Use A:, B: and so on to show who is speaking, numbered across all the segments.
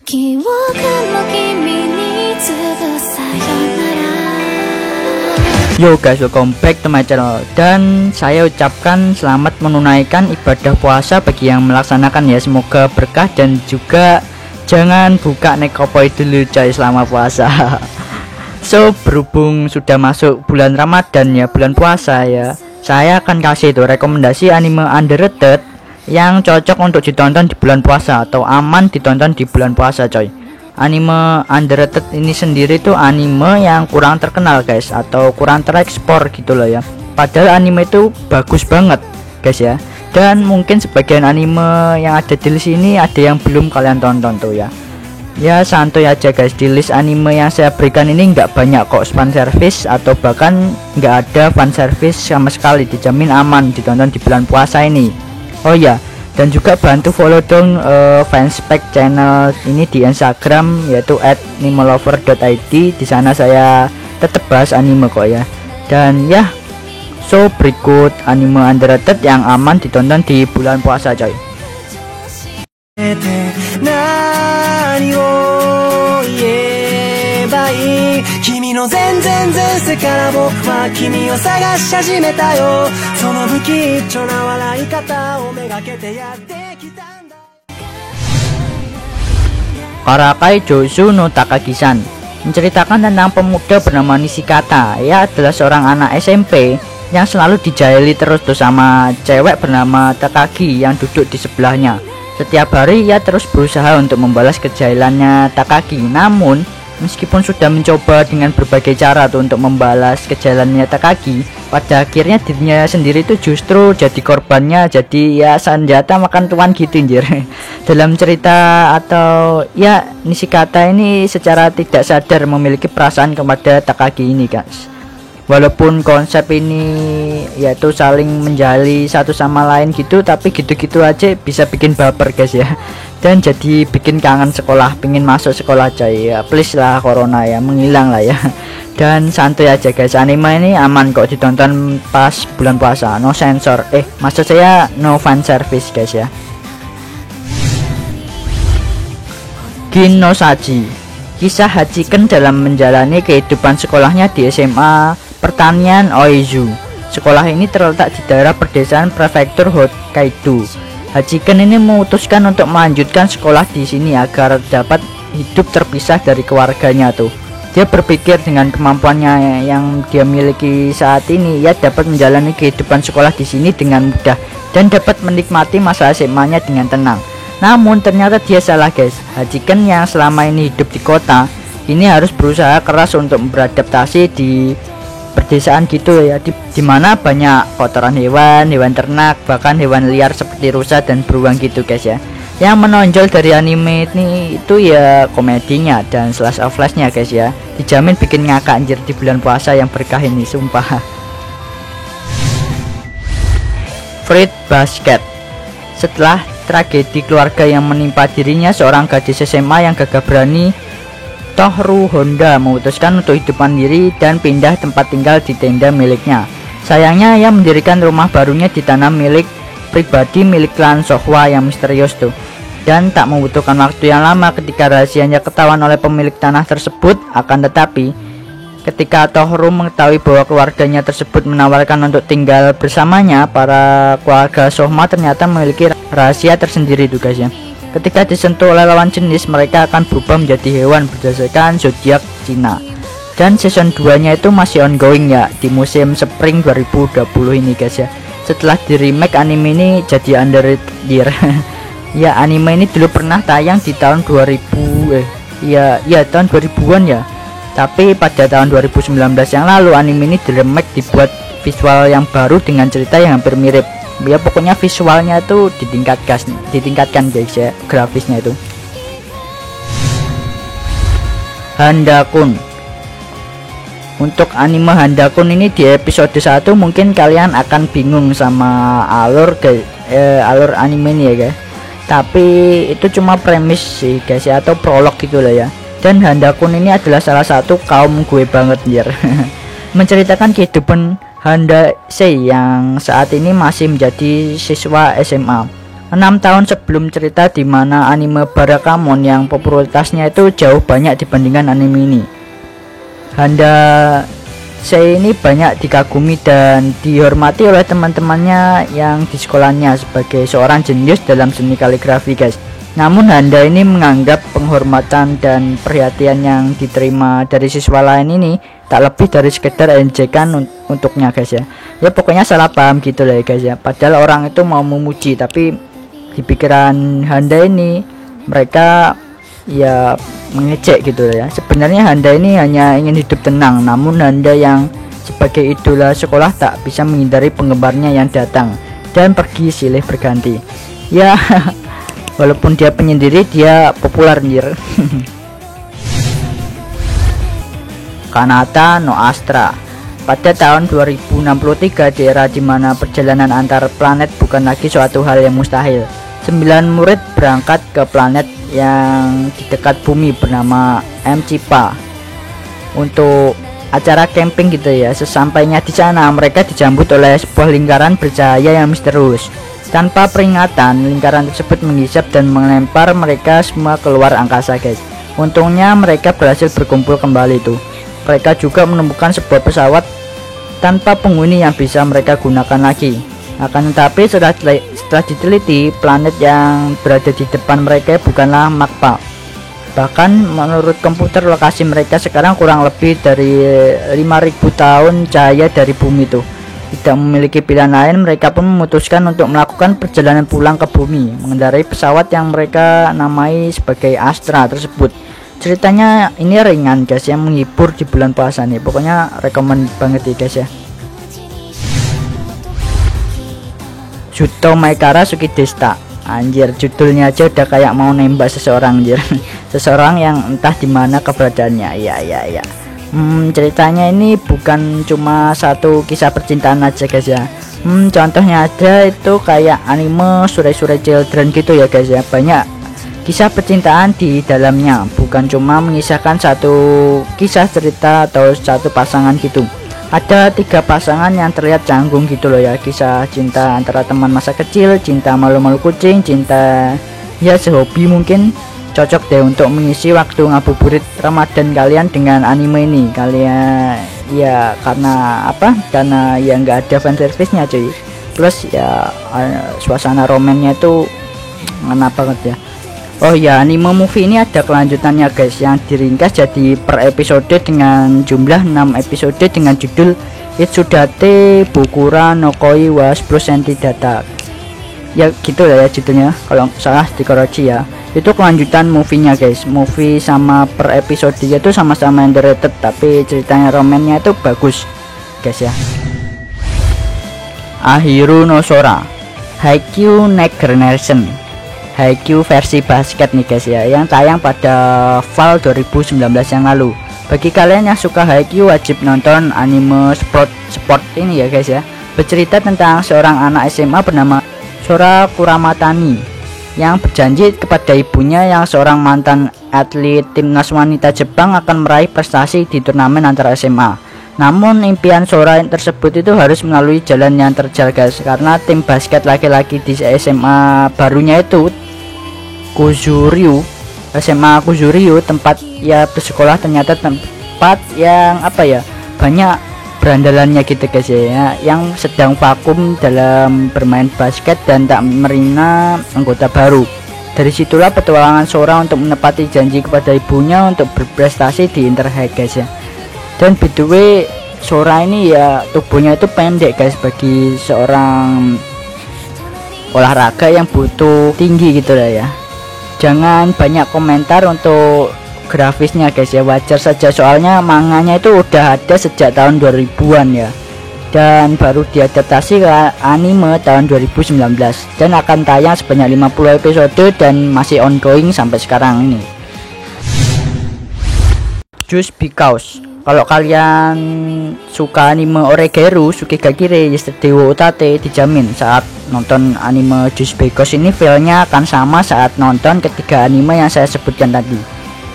A: 記憶の君に次ぐさよなら
B: Yo guys, welcome back to my channel. Dan saya ucapkan selamat menunaikan ibadah puasa bagi yang melaksanakan ya. Semoga berkah dan juga jangan buka nekopoi dulu coy selama puasa. So berhubung sudah masuk bulan Ramadan ya, bulan puasa ya, saya akan kasih itu rekomendasi anime underrated yang cocok untuk ditonton di bulan puasa atau aman ditonton di bulan puasa coy. Anime underrated ini sendiri tuh anime yang kurang terkenal guys, atau kurang terekspor gitu loh ya. Padahal anime itu bagus banget guys ya. Dan mungkin sebagian anime yang ada di list ini ada yang belum kalian tonton tuh ya. Ya santuy aja guys, di list anime yang saya berikan ini nggak banyak kok fan service atau bahkan nggak ada fan service sama sekali. Dijamin aman ditonton di bulan puasa ini. Oh ya, dan juga bantu follow dong fanspage channel ini di Instagram yaitu @nimolover.id. Di sana saya tetap bahas anime kok ya. Dan ya, so berikut anime underrated yang aman ditonton di bulan puasa coy.
C: 何を言えばいい君の全然前世から僕は君を探し始めたよその不吉祥な笑い方をめがけてやってきたんだ
B: Karakai Josu no Takagi-san menceritakan tentang pemuda bernama Nishikata. Ia adalah seorang anak SMP yang selalu dijahili terus tuh sama cewek bernama Takagi yang duduk di sebelahnya. Setiap hari ia terus berusaha untuk membalas kejahilannya Takagi. Namun meskipun sudah mencoba dengan berbagai cara tuh untuk membalas kejahilannya Takagi, pada akhirnya dirinya sendiri itu justru jadi korbannya, jadi ya senjata makan tuan gitu anjir. Dalam cerita atau ya Nishikata ini secara tidak sadar memiliki perasaan kepada Takagi ini guys. Walaupun konsep ini yaitu saling menjali satu sama lain gitu, tapi gitu-gitu aja bisa bikin baper guys ya. Dan jadi bikin kangen sekolah, pengen masuk sekolah coy ya. Please lah corona ya, menghilang lah ya. Dan santuy aja guys, anime ini aman kok ditonton pas bulan puasa, no sensor. Maksud saya no fan service guys ya. Gin no Saji, kisah Hachiken dalam menjalani kehidupan sekolahnya di SMA Pertanian Oizu. Sekolah ini terletak di daerah pedesaan prefektur Hokkaido. Hachiken ini memutuskan untuk melanjutkan sekolah di sini agar dapat hidup terpisah dari keluarganya tuh. Dia berpikir dengan kemampuannya yang dia miliki saat ini, ia dapat menjalani kehidupan sekolah di sini dengan mudah dan dapat menikmati masa SMA-nya dengan tenang. Namun ternyata dia salah guys. Hachiken yang selama ini hidup di kota ini harus berusaha keras untuk beradaptasi di pedesaan gitu ya, di mana banyak kotoran hewan, hewan ternak, bahkan hewan liar seperti rusa dan beruang gitu guys ya. Yang menonjol dari anime ini itu ya komedinya dan slash of lifenya guys ya. Dijamin bikin ngakak anjir di bulan puasa yang berkah ini sumpah. Fruit Basket. Setelah tragedi keluarga yang menimpa dirinya, seorang gadis SMA yang gagah berani Tohru Honda memutuskan untuk hidup mandiri dan pindah tempat tinggal di tenda miliknya. Sayangnya ia mendirikan rumah barunya di tanah milik pribadi milik klan Sohwa yang misterius tuh. Dan tak membutuhkan waktu yang lama ketika rahasianya ketahuan oleh pemilik tanah tersebut. Akan tetapi ketika Tohru mengetahui bahwa keluarganya tersebut menawarkan untuk tinggal bersamanya, para keluarga Sohma ternyata memiliki rahasia tersendiri tuh guys ya. Ketika disentuh oleh lawan jenis, mereka akan berubah menjadi hewan berdasarkan zodiak Cina. Dan season 2 nya itu masih ongoing ya, di musim spring 2020 ini guys ya. Setelah di remake, anime ini jadi underrated year. Ya anime ini dulu pernah tayang di tahun 2000 tahun 2000-an ya. Tapi pada tahun 2019 yang lalu anime ini di remake, dibuat visual yang baru dengan cerita yang hampir mirip. Ya pokoknya visualnya itu ditingkatkan guys ya, grafisnya itu. Handakun. Untuk anime Handakun ini di episode 1 mungkin kalian akan bingung sama alur anime ini ya guys. Tapi itu cuma premis sih guys ya, atau prolog gitu lah ya. Dan Handakun ini adalah salah satu kaum gue banget anjir. Menceritakan kehidupan Handasei yang saat ini masih menjadi siswa SMA. 6 tahun sebelum cerita di mana anime Barakamon yang popularitasnya itu jauh banyak dibandingkan anime ini. Handa Sei ini banyak dikagumi dan dihormati oleh teman-temannya yang di sekolahnya sebagai seorang jenius dalam seni kaligrafi, guys. Namun Handa ini menganggap penghormatan dan perhatian yang diterima dari siswa lain ini tak lebih dari sekedar ejekan untuknya, guys ya. Ya pokoknya salah paham gitu lah ya, guys ya. Padahal orang itu mau memuji, tapi di pikiran Handa ini mereka ya mengecek gitu ya. Sebenarnya Handa ini hanya ingin hidup tenang, namun Handa yang sebagai idola sekolah tak bisa menghindari penggemarnya yang datang dan pergi silih berganti. Ya walaupun dia penyendiri, dia populer anjir. Kanata no Astra. Pada tahun 2063, di era dimana perjalanan antar planet bukan lagi suatu hal yang mustahil, 9 murid berangkat ke planet yang di dekat bumi bernama Mcipa untuk acara camping gitu ya. Sesampainya di sana, mereka disambut oleh sebuah lingkaran bercahaya yang misterius. Tanpa peringatan, lingkaran tersebut menghisap dan melempar mereka semua keluar angkasa, guys. Untungnya mereka berhasil berkumpul kembali tuh. Mereka juga menemukan sebuah pesawat tanpa penghuni yang bisa mereka gunakan lagi. Akan tetapi setelah diteliti, planet yang berada di depan mereka bukanlah Makpa. Bahkan menurut komputer, lokasi mereka sekarang kurang lebih dari 5.000 tahun cahaya dari bumi tuh. Tidak memiliki pilihan lain, mereka pun memutuskan untuk melakukan perjalanan pulang ke bumi mengendarai pesawat yang mereka namai sebagai Astra tersebut. Ceritanya ini ringan, guys, yang menghibur di bulan puasa nih. Pokoknya rekomend banget ya, guys ya. Juto Maekara Sukidesta. Anjir, judulnya aja udah kayak mau nembak seseorang, anjir. Seseorang yang entah dimana keberadaannya. Ya. Ceritanya ini bukan cuma satu kisah percintaan aja, guys ya. Contohnya ada itu kayak anime Sure Children gitu ya, guys ya. Banyak kisah percintaan di dalamnya, bukan cuma mengisahkan satu kisah cerita atau satu pasangan gitu. Ada 3 pasangan yang terlihat canggung gitu loh ya. Kisah cinta antara teman masa kecil, cinta malu-malu kucing, cinta ya sehobi mungkin. Cocok deh untuk mengisi waktu ngabuburit Ramadan kalian dengan anime ini. Kalian ya karena apa? Karena ya nggak ada fan service-nya cuy. Plus ya suasana romannya itu ngena banget ya. Oh ya, anime movie ini ada kelanjutannya, guys, yang diringkas jadi per episode dengan jumlah 6 episode dengan judul Itsudate Bokura no Koi wa 10 Senti Data. Ya gitu lah ya judulnya, kalau salah dikoreksi ya. Itu kelanjutan movie-nya, guys. Movie sama per episode itu sama-sama underrated, tapi ceritanya romannya itu bagus, guys ya. Ahiru no Sora Haikyuu Next Generation. Haikyuu versi basket nih, guys ya, yang tayang pada Fall 2019 yang lalu. Bagi kalian yang suka Haikyuu wajib nonton anime sport ini ya, guys ya. Bercerita tentang seorang anak SMA bernama Sora Kuramatani yang berjanji kepada ibunya yang seorang mantan atlet timnas wanita Jepang akan meraih prestasi di turnamen antar SMA. Namun impian Sora tersebut itu harus melalui jalan yang terjal, guys, karena tim basket laki-laki di SMA barunya itu SMA Kuzuryu, tempat ya bersekolah, ternyata tempat yang apa ya, banyak berandalannya gitu, guys ya, yang sedang vakum dalam bermain basket dan tak menerima anggota baru. Dari situlah petualangan Sora untuk menepati janji kepada ibunya untuk berprestasi di Interhigh, guys ya. Dan by the way, Sora ini ya tubuhnya itu pendek, guys, bagi seorang olahraga yang butuh tinggi gitu lah ya. Jangan banyak komentar untuk grafisnya, guys ya, wajar saja soalnya manganya itu udah ada sejak tahun 2000-an ya, dan baru diadaptasi ke anime tahun 2019 dan akan tayang sebanyak 50 episode dan masih ongoing sampai sekarang ini. Just Because, kalau kalian suka anime Oregairu Sukigakure Yesterday wo Utate, dijamin saat nonton anime Just Because ini feelnya akan sama saat nonton ketiga anime yang saya sebutkan tadi.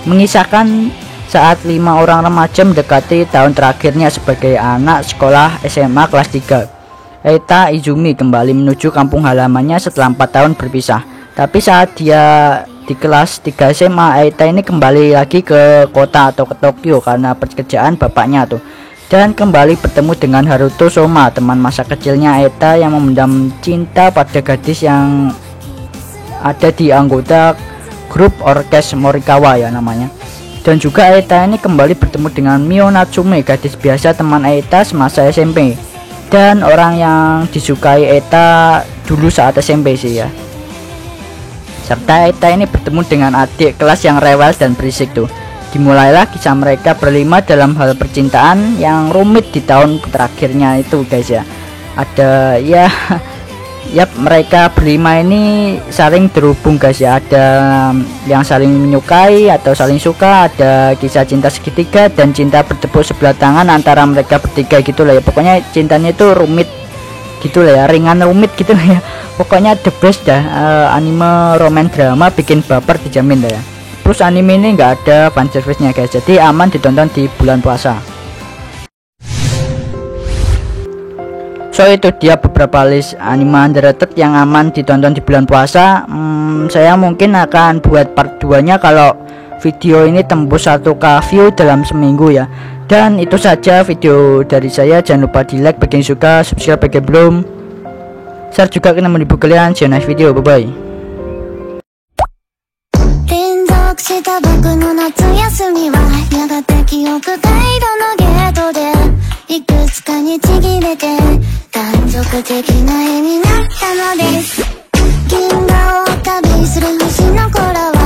B: Mengisahkan saat 5 orang remaja mendekati tahun terakhirnya sebagai anak sekolah SMA kelas 3. Eita Izumi kembali menuju kampung halamannya setelah 4 tahun berpisah. Tapi saat dia di kelas 3 SMA, Eita ini kembali lagi ke kota atau ke Tokyo karena pekerjaan bapaknya tuh. Dan kembali bertemu dengan Haruto Soma, teman masa kecilnya Eita yang memendam cinta pada gadis yang ada di anggota grup orkes Morikawa ya namanya. Dan juga Eita ini kembali bertemu dengan Mio Natsume, gadis biasa teman Eita semasa SMP dan orang yang disukai Eita dulu saat SMP sih ya. Serta Eita ini bertemu dengan adik kelas yang rewel dan berisik tuh. Dimulailah kisah mereka berlima dalam hal percintaan yang rumit di tahun terakhirnya itu guys ya. Ada ya mereka berlima ini saling terhubung guys ya. Ada yang saling menyukai atau saling suka, ada kisah cinta segitiga dan cinta bertepuk sebelah tangan antara mereka bertiga gitu lah ya. Pokoknya cintanya itu rumit gitu lah ya, ringan rumit gitu lah ya. Pokoknya the best dah, anime romance drama bikin baper dijamin lah ya. Terus anime ini nggak ada fanservice-nya guys, jadi aman ditonton di bulan puasa. So itu dia beberapa list anime underrated yang aman ditonton di bulan puasa. Saya mungkin akan buat part 2 nya kalau video ini tembus 1k view dalam seminggu ya. Dan itu saja video dari saya, jangan lupa di like bagi yang suka, subscribe bagi yang belum, share juga ke teman-teman kalian. See you next video, bye bye.
A: した僕の夏休みはやがて記憶回路のゲートでいくつかにちぎれて断続的な絵になったのです。銀河を旅する星の子らは